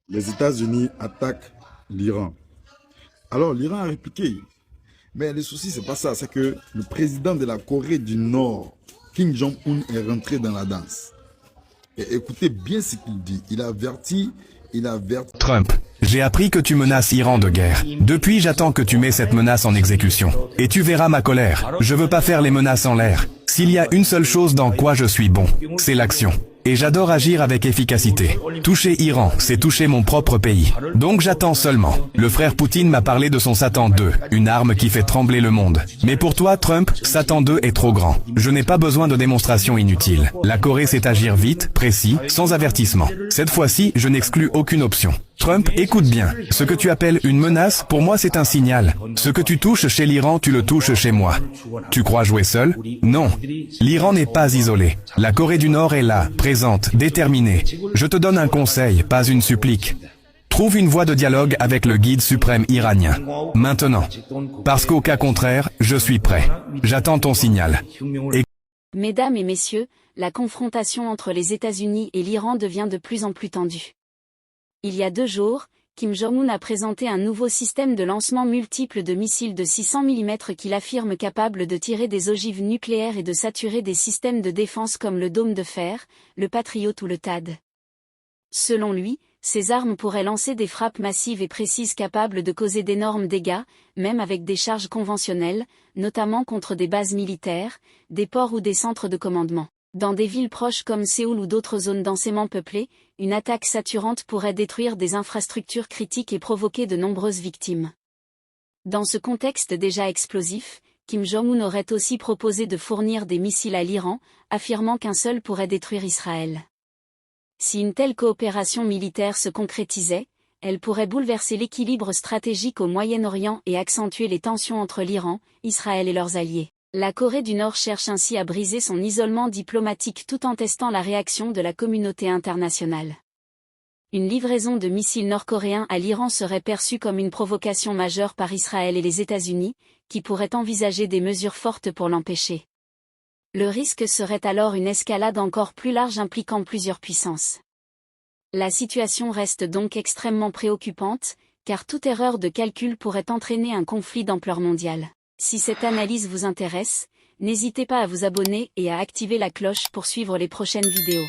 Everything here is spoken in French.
les États-Unis attaquent l'Iran. Alors, l'Iran a répliqué. Mais le souci, c'est pas ça. C'est que le président de la Corée du Nord, Kim Jong-un, est rentré dans la danse. Et écoutez bien ce qu'il dit. Il avertit. Trump, j'ai appris que tu menaces Iran de guerre. Depuis, j'attends que tu mets cette menace en exécution. Et tu verras ma colère. Je veux pas faire les menaces en l'air. S'il y a une seule chose dans quoi je suis bon, c'est l'action. Et j'adore agir avec efficacité. Toucher Iran, c'est toucher mon propre pays. Donc j'attends seulement. Le frère Poutine m'a parlé de son Satan 2, une arme qui fait trembler le monde. Mais pour toi, Trump, Satan 2 est trop grand. Je n'ai pas besoin de démonstrations inutiles. La Corée sait agir vite, précis, sans avertissement. Cette fois-ci, je n'exclus aucune option. Trump, écoute bien. Ce que tu appelles une menace, pour moi c'est un signal. Ce que tu touches chez l'Iran, tu le touches chez moi. Tu crois jouer seul? Non. L'Iran n'est pas isolé. La Corée du Nord est là, présente, déterminée. Je te donne un conseil, pas une supplique. Trouve une voie de dialogue avec le guide suprême iranien. Maintenant. Parce qu'au cas contraire, je suis prêt. J'attends ton signal. Mesdames et messieurs, la confrontation entre les États-Unis et l'Iran devient de plus en plus tendue. Il y a 2 jours, Kim Jong-un a présenté un nouveau système de lancement multiple de missiles de 600 mm qu'il affirme capable de tirer des ogives nucléaires et de saturer des systèmes de défense comme le dôme de fer, le Patriot ou le THAAD. Selon lui, ces armes pourraient lancer des frappes massives et précises capables de causer d'énormes dégâts, même avec des charges conventionnelles, notamment contre des bases militaires, des ports ou des centres de commandement. Dans des villes proches comme Séoul ou d'autres zones densément peuplées, une attaque saturante pourrait détruire des infrastructures critiques et provoquer de nombreuses victimes. Dans ce contexte déjà explosif, Kim Jong-un aurait aussi proposé de fournir des missiles à l'Iran, affirmant qu'un seul pourrait détruire Israël. Si une telle coopération militaire se concrétisait, elle pourrait bouleverser l'équilibre stratégique au Moyen-Orient et accentuer les tensions entre l'Iran, Israël et leurs alliés. La Corée du Nord cherche ainsi à briser son isolement diplomatique tout en testant la réaction de la communauté internationale. Une livraison de missiles nord-coréens à l'Iran serait perçue comme une provocation majeure par Israël et les États-Unis, qui pourraient envisager des mesures fortes pour l'empêcher. Le risque serait alors une escalade encore plus large impliquant plusieurs puissances. La situation reste donc extrêmement préoccupante, car toute erreur de calcul pourrait entraîner un conflit d'ampleur mondiale. Si cette analyse vous intéresse, n'hésitez pas à vous abonner et à activer la cloche pour suivre les prochaines vidéos.